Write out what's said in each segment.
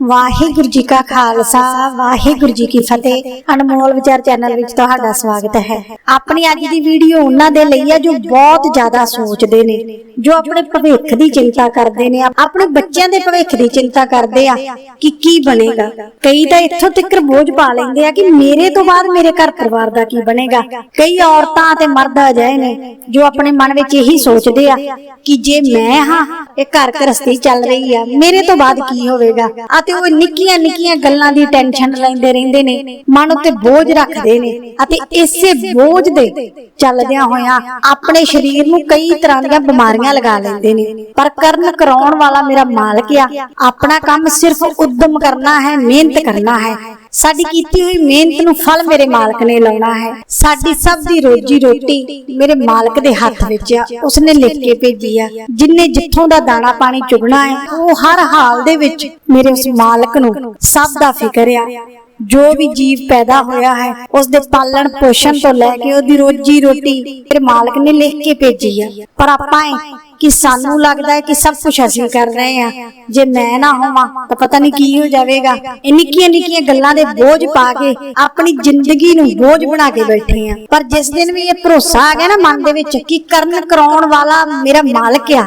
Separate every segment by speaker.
Speaker 1: वाहिगुरु जी का खालसा वाहिगुरु जी की फतेह। अनमोल विचार चैनल विच तुहाडा स्वागत है। अपनी अज दी वीडियो उन्हां दे लई है जो बहुत ज्यादा सोचदे ने, जो अपने भविख दी चिंता करदे ने, अपने बच्चों दे भविख दी चिंता करदे आ कि की बनेगा। कई तां इत्थों तक बोझ पा लैंदे आ कि मेरे तो बाद मेरे घर परिवार दा की बनेगा। कई औरतां ते मर्द अजिहे ने जो अपने मन विच यही सोचदे आ कि जे मैं हां ये घर गृहस्थी चल रही है, मेरे तो बाद की होवेगा। ਅਤੇ ਉਹ ਨਿੱਕੀਆਂ ਨਿੱਕੀਆਂ ਗੱਲਾਂ ਦੀ ਟੈਨਸ਼ਨ ਲੈਂਦੇ ਰਹਿੰਦੇ ਨੇ, ਮਨ ਉੱਤੇ ਬੋਝ ਰੱਖਦੇ ਨੇ ਅਤੇ ਇਸੇ ਬੋਝ ਦੇ ਚੱਲਦਿਆਂ ਹੋਇਆਂ ਆਪਣੇ ਸਰੀਰ ਨੂੰ ਕਈ ਤਰ੍ਹਾਂ ਦੀਆਂ ਬਿਮਾਰੀਆਂ ਲਗਾ ਲੈਂਦੇ ਨੇ। ਪਰ ਕਰਨ ਕਰਾਉਣ ਵਾਲਾ ਮੇਰਾ ਮਾਲਕ ਆ। ਆਪਣਾ ਕੰਮ ਸਿਰਫ ਉਦਮ ਕਰਨਾ ਹੈ, ਮਿਹਨਤ ਕਰਨਾ ਹੈ। साडी कीती हुई मेहनत नूं फल मेरे मालक ने लाउणा है। साडी सब दी रोजी रोटी मेरे मालक दे हथ विच आ, उसने लिख के भेजी आ। जिन्ने जिथों दा दाना पानी चुगना है वो हर हाल दे विच मेरे उस मालक नूं सब दा फिकर आ। जो भी जीव पैदा होया है उसदे पालन पोषण तो लैके उहदी रोजी रोटी मेरे मालक ने लिख के भेजी है। पर आपां कि सानू लगदा है कि सब कुछ असीं कर रहे हैं, जे मैं ना होवां तो पता नहीं की हो जाएगा। निक्कियां निक्कियां गल्लां दे बोझ पा के अपनी जिंदगी नूं बोझ बना के बैठे हैं। पर जिस दिन भी ये भरोसा आ गया ना मन दे विच कि करन कराउण वाला मेरा मालक आ,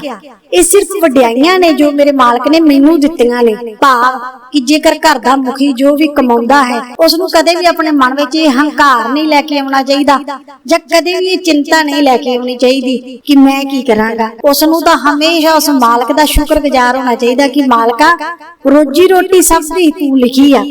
Speaker 1: ये सिर्फ वड्याइयां ने जो मेरे मालक ने मैनू दित्तियां ने। भाव कि जेकर घर दा मुखी जो भी कमाउंदा है उसनूं कदे भी अपने मन विच ये हंकार नहीं लैके आउणा चाहीदा, जां कदे भी ये चिंता नहीं लैके आउणी चाहीदी कि मैं की करांगा। उसनूं तां हमेशा उस मालक दा शुक्रगुजार होना चाहिदा कि मालका रोजी रोटी सब दी तू लिखी आ,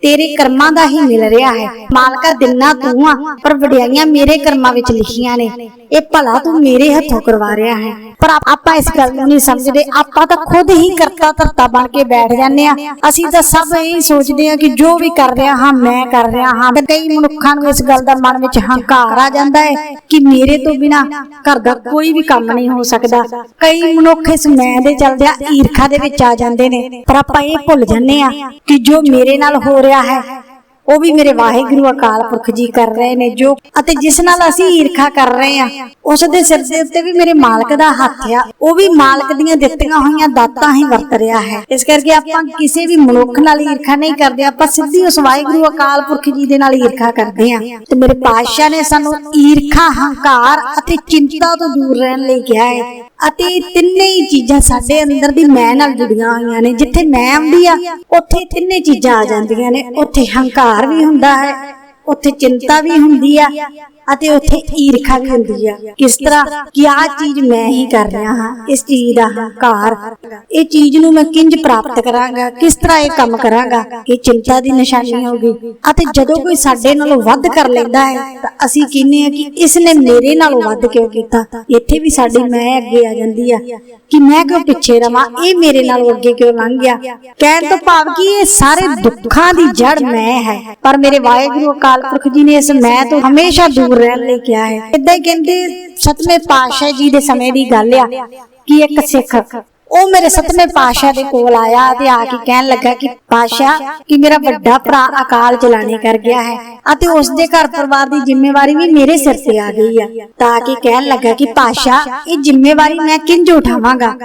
Speaker 1: तेरे कर्मां दा ही मिल रहा है। मालका दिना तू आ पर वड्याइयां मेरे कर्मां विच लिखियां ने, ये भला तू मेरे हथों करवा रहा है। पर आपां इस गल नूं नहीं समझदे। आपां तां खुद ही करता धरता बन के बैठ जाने आ। असीं तां सब यही सोचदे आ कि जो भी कर रहा हां मैं कर रहा हां। ते कई मनुक्खां नूं इस गल दा मन विच हंकार आ जांदा है कि मेरे तो बिना घर दा कोई भी काम नहीं हो सकदा। कई मनुख इस मैं दे चलदिआं ईर्खा दे विच आ जांदे ने, पर आपां इह भुल जन्ने आ कि जो मेरे नाल हो रहा है वो भी मेरे वाहिगुरु अकाल पुरख जी कर रहे ने। जो अते जिस नाल असीं ईर्खा कर रहे हैं उस दे सिर दे उत्ते भी मेरे मालक दा हथ आ, वो भी मालक दीआं दित्तियां होईयां दातां ही वरत रहा है। इस करके आपां किसी भी मनुख नाल ईर्खा नहीं करदे, आपां सिद्धी उस वाहिगुरु अकाल पुरख जी दे नाल ईर्खा करदे आ। ते मेरे पातशाह ने सानू ईर्खा हंकार अते चिंता तो दूर रहण लई किहा है। अते तिन्ने ही चीजां साडे अंदर दी मैं नाल जुड़ियां होईयां ने। जिथे मैं आउंदी आ उत्थे तिन्ने चीजां आ जांदियां ने। उत्थे हंकार भी हुंदा है, उत्थे चिंता भी हुंदी आ अते उत्थे ईर्खा भी हुंदी आ। किस तरह कि आ चीज मैं ही कर रहा हां, इस चीज दा हंकार, इस चीज नूं मैं किंज प्राप्त करांगा, किस तरह ये काम करांगा, ये चिंता दी निशानी होगी। अते जदों कोई साडे नालों वध कर लैंदा है तां असीं कहने आ कि इसने मेरे नालों वध क्यों कीता। इत्थे भी साडी मैं अगे आ जांदी आ कि मैं क्यों पिछे रवां, ये मेरे नालों अगे क्यों लंघ गया। कहण तो भाव कि ये सारे दुखां दी जड़ मैं है, पर मेरे वाहिगुरु अकाल पुरख जी ने इस मैं तो हमेशा दूर रहण लई किहा है। इदां ही कहंदे सतवें पातशाह जी दे समय दी गल आ कि एक सिख ਉਹ ਮੇਰੇ सतवें पातशाह दे कोल आया ते आके कहन लगा कि पातशाह कि मेरा बड़ा भरा अकाल चलाने कर गया है अते उस दे घर परिवार दी जिम्मेवारी भी मेरे सिर ते आ गई है। तां कि कहन लगा कि पातशाह ये जिम्मेवारी मैं किंज उठावांगा।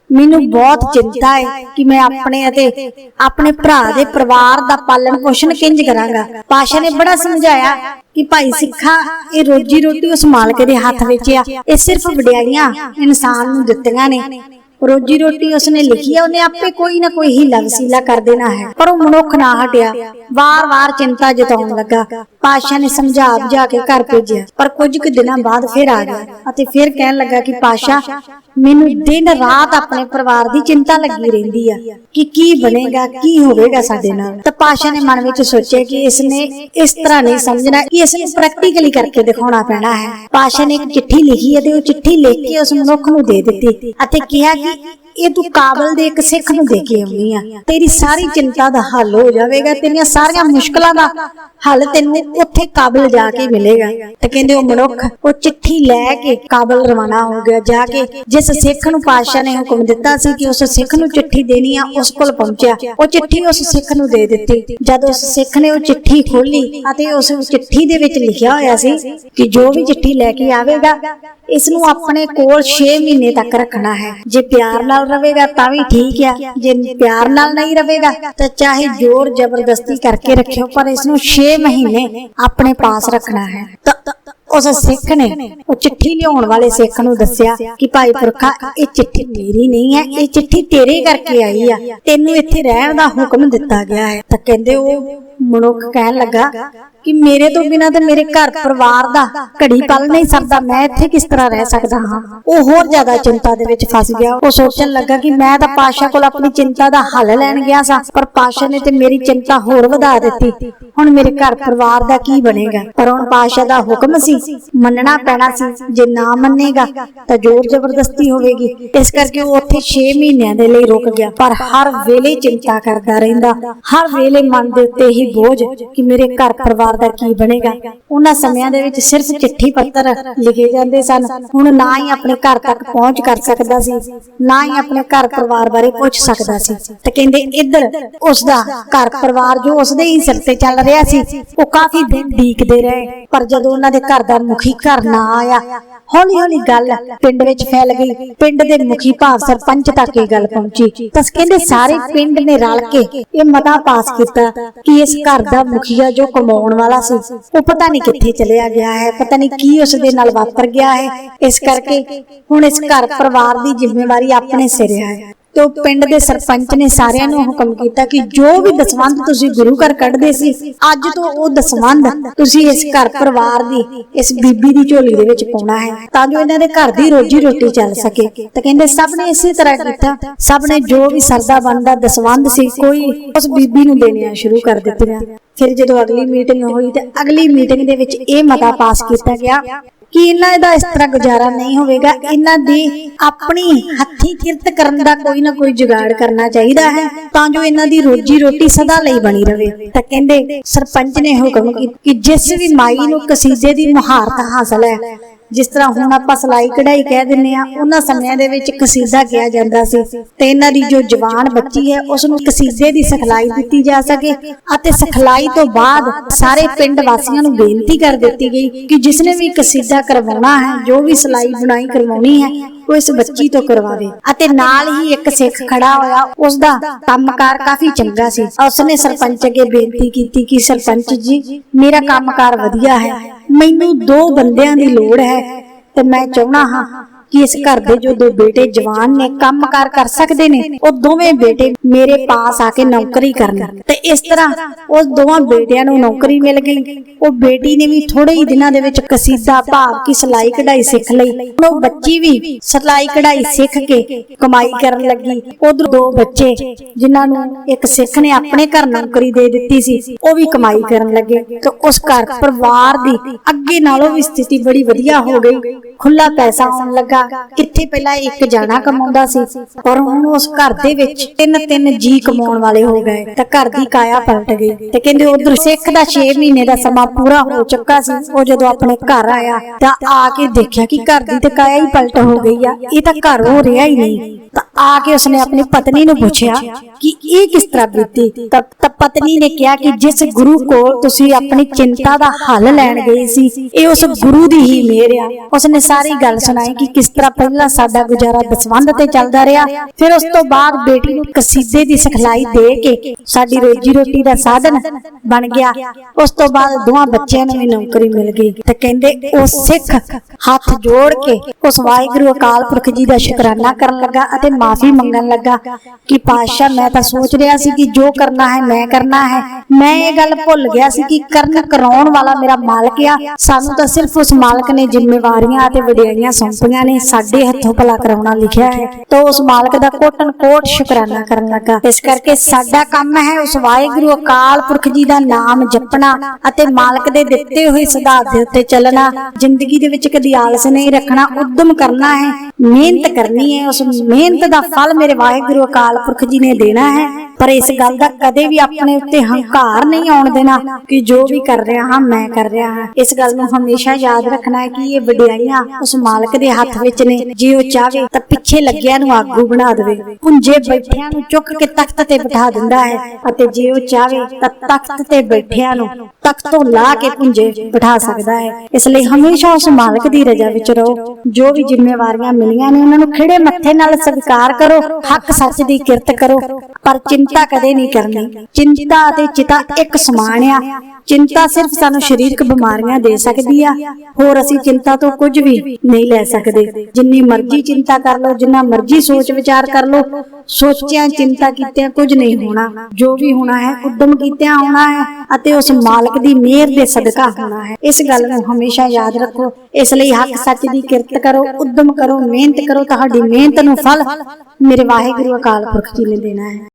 Speaker 1: मैनू बहुत चिंता है कि मैं अपने भरा दे परिवार दा पालन पोषण किंज करांगा। पातशाह ने बड़ा समझाया कि भाई सिखा ये रोजी रोटी उस मालक दे हथ विच आ, ये सिर्फ वड्याइयां इंसान नूं दित्तियां ने। रोजी रोटी उसने लिखी है, उन्हें आपे कोई ना कोई हीला वसीला कर देना है। पर वो मनुख ना हटिया, वार वार चिंता जताउण लगा। पातशाह ने समझा बुझा के घर भेजिया, पर कुछ कुछ दिनों बाद फिर आ गया अते फिर कहन लगा कि पातशाह मैनू दिन रात अपने परिवार दी चिंता लगी रहिंदी आ कि की बनेगा की होवेगा साडे नाल। तां पातशाह ने मन विच सोचिया कि इसने इस तरह नहीं समझना कि इसने प्रैक्टिकली करके दिखाउणा पैना है। पातशाह ने एक चिट्ठी लिखी है ते वो चिट्ठी लिख के उस मनुख नूं दे दित्ती अते कहा कि ये तू काबल दे एक सिख नूं दे के आउणी आ, तेरी सारी चिंता दा हल हो जाएगा, तेरियां सारियां मुश्किलां दा हल तैनूं उत्थे काबल जाके मिलेगा। ते कहंदे ओ मनुख वो चिट्ठी लैके काबल रवाना हो गया। जाके जिस सिख नूं पातशाह ने हुक्म दिता सी कि उस सिख नूं चिट्ठी देनी आ उस कोल पहुंचा, वो चिट्ठी उस सिख नूं दे दित्ती। जद उस सिख ने वो चिट्ठी खोली अते उस चिट्ठी दे विच लिखिया होया सी कि जो भी चिट्ठी लैके आवेगा इस नूं अपने कोल 6 महीने तक रखना है। जे प्यार नाल रवेगा तां भी ठीक है, जे प्यार नाल नहीं रवेगा तो चाहे जोर जबरदस्ती करके रखियो, पर इस नूं 6 महीने अपने पास रखना है। उस सिख ने वो चिट्ठी लियाउण वाले सिख नूं दस्सिया कि भाई पुरखा ये चिट्ठी मेरी नहीं है, ये चिट्ठी तेरे करके आई आ, तेनू इत्थे रहण दा हुक्म दिता गया है। तां कहंदे ओ मनुख कहण लगा कि मेरे तो बिना तो मेरे घर परिवार दा घड़ी पल नहीं सकदा, मैं इत्थे किस तरह रह सकदा हां। वो होर ज्यादा चिंता दे विच फस गया। वो सोचण लगा कि मैं तां पातशाह कोल अपनी चिंता दा हल लैण गया सा, पर पातशाह ने ते मेरी चिंता होर वधा दित्ती। हुण मेरे घर परिवार दा की बनेगा? पर हुण पातशाह दा हुक्म सी, मनना पैना सी। जे ना मन्नेगा तां जोर जबरदस्ती होवेगी। इस करके वो उत्थे 6 महीनਿਆਂ ਦੇ ਲਈ रुक गया, पर हर वेले चिंता करदा रहिंदा, हर वेले मन दे उत्ते ही बोझ कि मेरे घर परिवार दा की बनेगा। उन्हां समयां दे विच सिर्फ चिट्ठी पत्र लिखे जांदे सन। हुण ना ही अपने घर तक पहुंच कर सकदा सी, ना ही अपने घर परिवार बारे पुछ सकदा सी। ते कहंदे इधर उसदा घर परिवार जो उसदे ही सिर ते चल रिहा सी, वो काफी दिन ढीकदे रहे, पर जदों उन्हां दे घर दा मुखी घर ना आया, हौली हौली गल पिंड विच फैल गई। पिंड दे मुखी भाव सरपंच तक ये गल पहुंची। तस कहंदे सारे पिंड ने रल के ये मता पास किया कि इस घर दा मुखिया जो कमाउण वाला सी वो पता नहीं कित्थे चलिया गया है, पता नहीं की उस दे नाल वापर गया है। इस करके हुण इस घर परिवार दी जिम्मेवारी अपने सिर है। तो पिंड दे सरपंच ने सारिਆਂ ਨੂੰ हुक्म किया कि जो भी दसवंध तुसी गुरु घर कढ़दे सी, अज तो वो दसवंध तुसी इस घर परिवार दी इस बीबी दी झोली दे विच पाउणा है, तां जो इन्हां दे घर दी रोजी रोटी चल सके। ते कहंदे सब ने इसी तरह कीता। सब ने जो भी सरदा बनदा दसवंध सी कोई उस बीबी नूं देणियां शुरू कर दित्तियां। फिर जदों अगली मीटिंग होई ते अगली मीटिंग दे विच इह मता पास किया गया कि इन्हां दा इस तरह गुजारा नहीं होवेगा, इन्हां दी अपनी हत्थी किरत करन दा कोई ना कोई जुगाड़ करना चाहिदा है, तां जो इन्हां दी रोजी रोटी सदा लई बनी रहे। तां कहंदे सरपंच ने हुक्म कि जिस भी माई नूं कसीदे दी मुहारत हासिल है, जिस तरह हुण आपां सिलाई कढ़ाई कह दिंदे आ, उन्हां समयां दे विच कसीदा किया जांदा सी, ते इन्हां दी जो जवान बच्ची है उस नूं कसीदे दी सिखलाई दित्ती जा सके। अते सिखलाई तो बाद सारे पिंड वासियां नूं बेनती कर दित्ती गई कि जिसने भी कसीदा करवाउणा है, जो भी सिलाई बुनाई करवाउणी है, वो इस बच्ची तो करवावे। अते नाल ही एक सिख खड़ा होया, उसदा कामकार काफी चंगा सी। उसने सरपंच अगे बेनती कीती कि सरपंच जी मेरा कामकार वधिया है, मैनू 2 बंदियां दी लोड़ है, ते मैं चाहना हां कि इस घर दे जो 2 बेटे जवान ने कामकार कर सकते ने, वो दोवें बेटे मेरे पास आके नौकरी करन। ते इस तरह उस 2 बेटियां नूं नौकरी मिल गई। वो बेटी ने भी थोड़े ही दिनां दे विच कसीदा भाव की सिलाई कढ़ाई सीख लई। वो बच्ची भी सिलाई कढ़ाई सीख के कमाई करन लगी। उधर 2 बच्चे जिन्हां नूं एक सिख ने अपने घर नौकरी दे दित्ती सी, वो भी कमाई करन लगे। तो उस घर परिवार दी अगे नालों भी स्थिति बड़ी वधिया हो गई, खुला पैसा आउण लगा। किथे पहला एक जाना कमाउंदा सी, पर हुण उस घर दे विच 3 जी कमाउण वाले हो गए, ते घर दी काया पलट गई। ते कहंदे उधर सिख दा 6 महीने दा समा पूरा हो चुका सी। वो जदों अपने घर आया तां आके देखिया कि घर दी ते काया ही पलट हो गई आ, ये तां घर हो रिहा ही नहीं। तां आके उसने अपनी पत्नी नूं पुछया कि ये किस तरह बीती। तां पत्नी ने कहा कि जिस गुरु कोल तुसी अपनी चिंता दा हल लैण गए सी, ये उस गुरु दी ही मेहर आ। उसने सारी गल सुनाई कि किस तरह पहला साडा गुजारा दसवंध ते चलदा रहा, फिर उस तो बाद बेटी नूं कसीदे दी सिखलाई दे के साडी रोजी रोटी दा साधन बन गया। उस तो बाद 2 बच्चियां नूं भी नौकरी मिल गई। ते कहंदे ओ सिख हाथ जोड़ के उस वाहिगुरू अकाल पुरख जी दा शुकराना करन लगा अते माफी मंगन लगा कि पातशाह मैं तां सोच रहा सी कि जो करना है मैं करना है, मैं ये गल भुल गया सी कि करन कराउण वाला मेरा मालक आ। सानू तां सिर्फ उस मालक ने जिम्मेवारियां ते वडियाईयां सौंपियां ने, साडे हत्थों भला कराउणा लिखिया है। तो उस मालक दा कोटन कोट शुकराना करन लगा। इस करके साडा काम है उस वाहिगुरू अकाल पुरख जी दा नाम जपना अते मालक दे दित्ते होए सिद्धांत दे उत्ते चलना। जिंदगी दे विच कदी आलस नहीं रखना, उद्यम करना है, मेहनत करनी है। उस मेहनत दा फल मेरे वाहिगुरू अकाल पुरख जी ने देना है। ਪਰ ਇਸ ਗੱਲ ਦਾ ਕਦੇ ਵੀ ਆਪਣੇ ਉੱਤੇ ਹੰਕਾਰ ਨਹੀਂ ਆਉਣ ਦੇਣਾ ਕਿ ਜੋ ਵੀ ਕਰ ਰਿਹਾ ਹਾਂ ਮੈਂ ਕਰ ਰਿਹਾ ਹਾਂ। ਇਸ ਗੱਲ ਨੂੰ ਹਮੇਸ਼ਾ ਯਾਦ ਰੱਖਣਾ ਹੈ ਕਿ ਇਹ ਵਡਿਆਈਆਂ ਉਸ ਮਾਲਕ ਦੇ ਹੱਥ ਵਿੱਚ ਨੇ। ਜੇ ਉਹ ਚਾਹੇ ਤਾਂ ਪਿੱਛੇ ਲੱਗਿਆਂ ਨੂੰ ਆਗੂ ਬਣਾ ਦੇਵੇ, ਪੁੰਜੇ ਬੈਠਿਆਂ ਨੂੰ ਚੁੱਕ ਕੇ ਤਖਤ ਤੇ ਬਿਠਾ ਦਿੰਦਾ ਹੈ, ਅਤੇ ਜੇ ਉਹ ਚਾਹੇ ਤਾਂ ਤਖਤ ਤੇ ਬੈਠਿਆਂ ਨੂੰ ਤਖਤ ਤੋਂ ਲਾ ਕੇ ਪੁੰਜੇ ਬਿਠਾ ਸਕਦਾ ਹੈ। ਇਸ ਲਈ ਹਮੇਸ਼ਾ ਉਸ ਮਾਲਕ ਦੀ ਰਜ਼ਾ ਵਿੱਚ ਰਹੋ। ਜੋ ਵੀ ਜ਼ਿੰਮੇਵਾਰੀਆਂ ਮਿਲੀਆਂ ਨੇ ਉਹਨਾਂ ਨੂੰ ਖਿੜੇ ਮੱਥੇ ਨਾਲ ਸਵੀਕਾਰ ਕਰੋ, ਹੱਕ ਸੱਚ ਦੀ ਕਿਰਤ ਕਰੋ, ਪਰ ਚਿੰਤਾ ਕਦੇ ਨਹੀਂ ਕਰਨੀ। ਚਿੰਤਾ ਅਤੇ ਚਿਤਾ ਇੱਕ ਸਮਾਨ ਆ। ਚਿੰਤਾ ਸਿਰਫ ਸਾਨੂੰ ਸਰੀਰਕ ਬਿਮਾਰੀਆਂ ਦੇ ਸਕਦੀ ਆ, ਹੋਰ ਅਸੀਂ ਚਿੰਤਾ ਤੋਂ ਕੁਝ ਵੀ ਨਹੀਂ ਲੈ ਸਕਦੇ। ਜਿੰਨੀ ਮਰਜ਼ੀ ਚਿੰਤਾ ਕਰ ਲਓ, ਜਿੰਨਾ ਮਰਜ਼ੀ ਸੋਚ ਵਿਚਾਰ ਕਰ ਲਓ, ਸੋਚਿਆਂ ਚਿੰਤਾ ਕੀਤਿਆਂ ਕੁਝ ਨਹੀਂ ਹੋਣਾ। ਜੋ ਵੀ ਹੋਣਾ ਹੈ ਉਦਮ ਕੀਤਿਆਂ ਹੋਣਾ ਹੈ ਅਤੇ ਉਸ ਮਾਲਕ ਦੀ ਮਿਹਰ ਦੇ ਸਦਕਾ ਹੋਣਾ ਹੈ। ਇਸ ਗੱਲ ਨੂੰ ਹਮੇਸ਼ਾ ਯਾਦ ਰੱਖੋ। ਇਸ ਲਈ ਹੱਕ ਸੱਚ ਦੀ ਕਿਰਤ ਕਰੋ, ਉਦਮ ਕਰੋ, ਮਿਹਨਤ ਕਰੋ। ਤੁਹਾਡੀ ਮਿਹਨਤ ਨੂੰ ਫਲ ਮੇਰੇ ਵਾਹਿਗੁਰੂ ਅਕਾਲ ਪੁਰਖ ਜੀ ਨੇ ਦੇਣਾ ਹੈ।